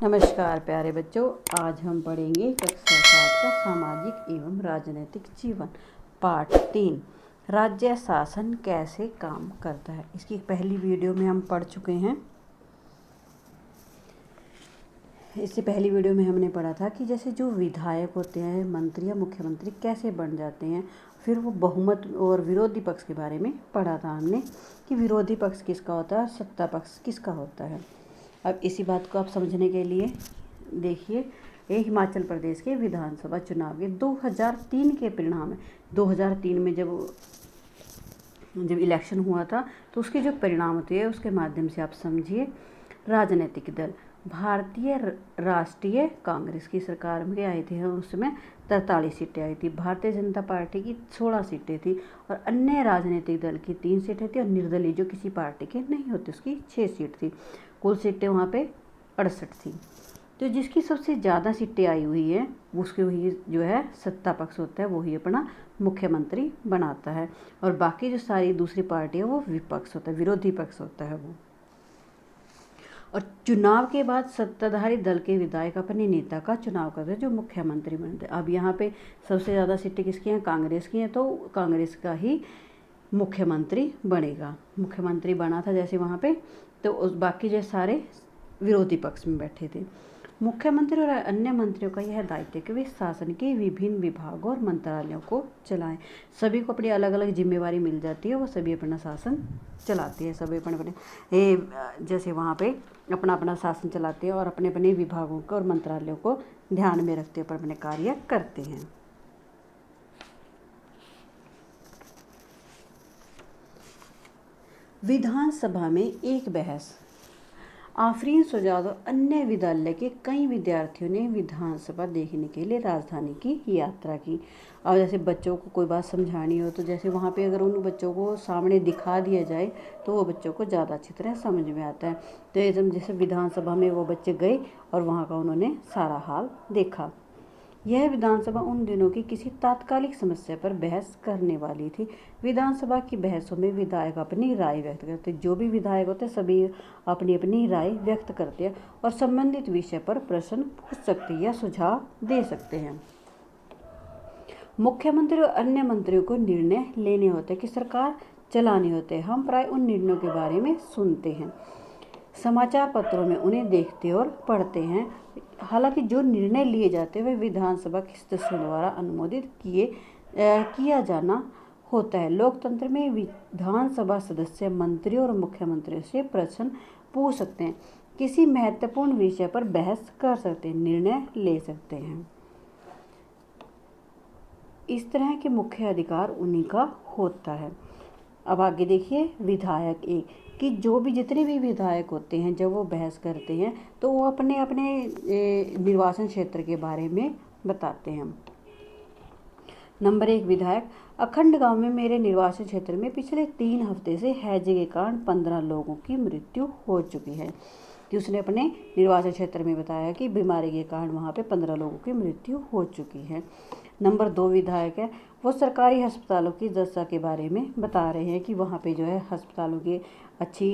नमस्कार प्यारे बच्चों, आज हम पढ़ेंगे कक्षा 7 का सामाजिक एवं राजनीतिक जीवन पाठ 3 राज्य शासन कैसे काम करता है। इसकी पहली वीडियो में हम पढ़ चुके हैं। इससे पहली वीडियो में हमने पढ़ा था कि जैसे जो विधायक होते हैं, मंत्री या मुख्यमंत्री कैसे बन जाते हैं। फिर वो बहुमत और विरोधी पक्ष के बारे में पढ़ा था हमने कि विरोधी पक्ष किसका होता है, सत्ता पक्ष किसका होता है। अब इसी बात को आप समझने के लिए देखिए, ये हिमाचल प्रदेश के विधानसभा चुनाव के 2003 के परिणाम है। 2003 में जब इलेक्शन हुआ था तो उसके जो परिणाम थे उसके माध्यम से आप समझिए। राजनीतिक दल भारतीय राष्ट्रीय कांग्रेस की सरकार में आए थे, उसमें 43 सीटें आई थी। भारतीय जनता पार्टी की 16 सीटें थी और अन्य राजनीतिक दल की 3 सीटें थी और निर्दलीय जो किसी पार्टी के नहीं होते उसकी 6 सीट थी। कुल सीटें वहाँ पे 68 थी। तो जिसकी सबसे ज़्यादा सीटें आई हुई है उसके वही जो है सत्ता पक्ष होता है, वही अपना मुख्यमंत्री बनाता है। और बाकी जो सारी दूसरी पार्टी है वो विपक्ष होता है, विरोधी पक्ष होता है वो। और चुनाव के बाद सत्ताधारी दल के विधायक अपने नेता का चुनाव करते हैं जो मुख्यमंत्री बनते हैं। अब यहाँ पे सबसे ज़्यादा सीटें किसकी हैं, कांग्रेस की हैं, तो कांग्रेस का ही मुख्यमंत्री बनेगा। मुख्यमंत्री बना था जैसे वहाँ पे, तो उस बाकी जो सारे विरोधी पक्ष में बैठे थे। मुख्यमंत्री और अन्य मंत्रियों का यह दायित्व है कि वे शासन के विभिन्न विभागों और मंत्रालयों को चलाएं। सभी को अपनी अलग अलग जिम्मेवारी मिल जाती है, वो सभी अपना शासन चलाते हैं। सभी अपने जैसे वहाँ पे अपना अपना शासन चलाते हैं और अपने अपने विभागों को और मंत्रालयों को ध्यान में रखते हुए अपने कार्य करते हैं। विधानसभा में एक बहस। आफरीन सुजाद और अन्य विद्यालय के कई विद्यार्थियों ने विधानसभा देखने के लिए राजधानी की यात्रा की। अब जैसे बच्चों को कोई बात समझानी हो तो जैसे वहाँ पे अगर उन बच्चों को सामने दिखा दिया जाए तो वो बच्चों को ज़्यादा अच्छी तरह समझ में आता है। तो एकदम जैसे विधानसभा में वो बच्चे गए और वहाँ का उन्होंने सारा हाल देखा। यह विधानसभा उन दिनों की किसी तात्कालिक समस्या पर बहस करने वाली थी। विधानसभा की बहसों में विधायक अपनी राय व्यक्त करते, जो भी विधायक होते सभी अपनी अपनी राय व्यक्त करते हैं और संबंधित विषय पर प्रश्न पूछ सकते या सुझाव दे सकते हैं। मुख्यमंत्री और अन्य मंत्रियों को निर्णय लेने होते कि सरकार चलाने होते हैं। हम प्राय उन निर्णयों के बारे में सुनते हैं, समाचार पत्रों में उन्हें देखते और पढ़ते हैं। हालांकि जो निर्णय लिए जाते हैं वे विधानसभा के सदस्यों द्वारा अनुमोदित किया जाना होता है। लोकतंत्र में विधानसभा सदस्य मंत्रियों और मुख्यमंत्रियों से प्रश्न पूछ सकते हैं, किसी महत्वपूर्ण विषय पर बहस कर सकते हैं, निर्णय ले सकते हैं। इस तरह के मुख्य अधिकार उन्हीं का होता है। अब आगे देखिए, विधायक एक कि जो भी जितने भी विधायक होते हैं जब वो बहस करते हैं तो वो अपने अपने निर्वाचन क्षेत्र के बारे में बताते हैं। नंबर 1 विधायक, अखंड गांव में मेरे निर्वाचन क्षेत्र में पिछले 3 हफ्ते से हैजे के कारण 15 लोगों की मृत्यु हो चुकी है। कि उसने अपने निर्वाचन क्षेत्र में बताया कि बीमारी के कारण वहाँ पे 15 लोगों की मृत्यु हो चुकी है। नंबर 2 विधायक है, वो सरकारी अस्पतालों की दशा के बारे में बता रहे हैं कि वहाँ पे जो है अस्पतालों की अच्छी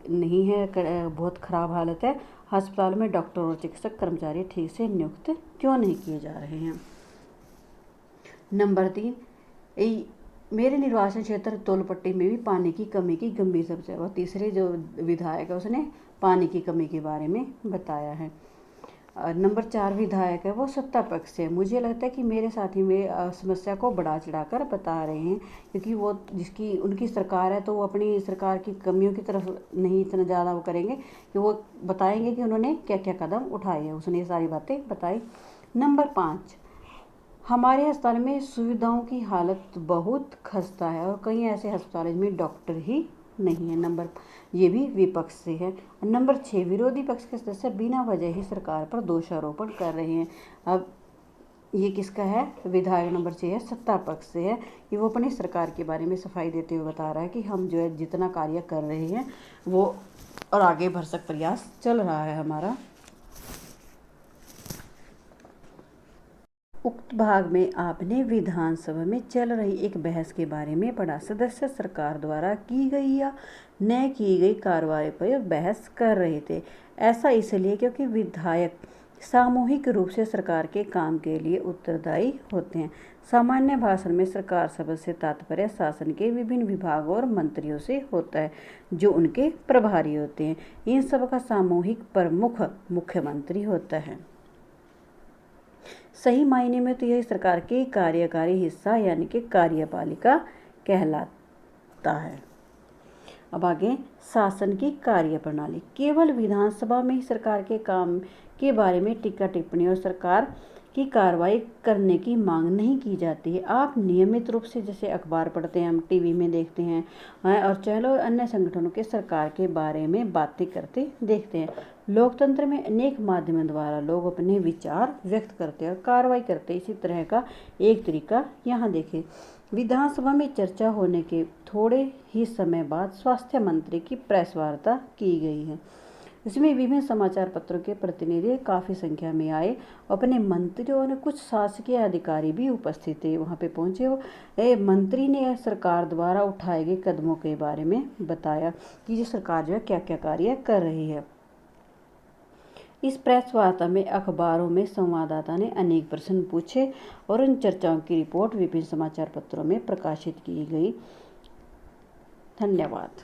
नहीं है, बहुत ख़राब हालत है। अस्पतालों में डॉक्टर और चिकित्सक कर्मचारी ठीक से नियुक्त क्यों नहीं किए जा रहे हैं। नंबर 3, मेरे निर्वाचन क्षेत्र तोलपट्टी में भी पानी की कमी की गंभीर समस्या। और तीसरे जो विधायक है उसने पानी की कमी के बारे में बताया है। नंबर 4 विधायक है, वो सत्ता पक्ष से। मुझे लगता है कि मेरे साथी में समस्या को बढ़ा चढ़ाकर बता रहे हैं, क्योंकि वो जिसकी उनकी सरकार है तो वो अपनी सरकार की कमियों की तरफ नहीं इतना ज़्यादा वो करेंगे कि वो बताएंगे कि उन्होंने क्या क्या कदम उठाए हैं। उसने ये सारी बातें बताई। नंबर 5, हमारे अस्पताल में सुविधाओं की हालत बहुत खस्ता है और कई ऐसे अस्पतालों में डॉक्टर ही नहीं है। ये भी विपक्ष से है। नंबर 6, विरोधी पक्ष के सदस्य बिना वजह ही सरकार पर दोषारोपण कर रहे हैं। अब ये किसका है, विधायक नंबर 6 है, सत्ता पक्ष से है कि वो अपनी सरकार के बारे में सफाई देते हुए बता रहा है कि हम जो है जितना कार्य कर रहे हैं वो और आगे भरसक प्रयास चल रहा है हमारा। उक्त भाग में आपने विधानसभा में चल रही एक बहस के बारे में पढ़ा। सदस्य सरकार द्वारा की गई या न की गई कार्रवाई पर बहस कर रहे थे। ऐसा इसलिए क्योंकि विधायक सामूहिक रूप से सरकार के काम के लिए उत्तरदायी होते हैं। सामान्य भाषण में सरकार शब्द से तात्पर्य शासन के विभिन्न विभागों और मंत्रियों से होता है जो उनके प्रभारी होते हैं। इन सब का सामूहिक प्रमुख मुख्यमंत्री होता है। सही मायने में तो यह सरकार के कार्यकारी हिस्सा यानी कि कार्यपालिका कहलाता है। अब आगे शासन की कार्यप्रणाली। केवल विधानसभा में ही सरकार के काम के बारे में टीका टिप्पणी और सरकार की कार्रवाई करने की मांग नहीं की जाती है। आप नियमित रूप से जैसे अखबार पढ़ते हैं, हम टीवी में देखते हैं और चलो अन्य संगठनों के सरकार के बारे में बातें करते देखते हैं। लोकतंत्र में अनेक माध्यमों द्वारा लोग अपने विचार व्यक्त करते हैं और कार्रवाई करते हैं। इसी तरह का एक तरीका यहाँ देखें। विधानसभा में चर्चा होने के थोड़े ही समय बाद स्वास्थ्य मंत्री की प्रेस वार्ता की गई है। इसमें विभिन्न समाचार पत्रों के प्रतिनिधि काफ़ी संख्या में आए। अपने मंत्रियों और कुछ शासकीय अधिकारी भी उपस्थित थे, वहाँ पे पहुँचे हो। मंत्री ने सरकार द्वारा उठाए गए कदमों के बारे में बताया कि ये सरकार जो है क्या क्या कार्य कर रही है। इस प्रेस वार्ता में अखबारों में संवाददाता ने अनेक प्रश्न पूछे और उन चर्चाओं की रिपोर्ट विभिन्न समाचार पत्रों में प्रकाशित की गई। धन्यवाद।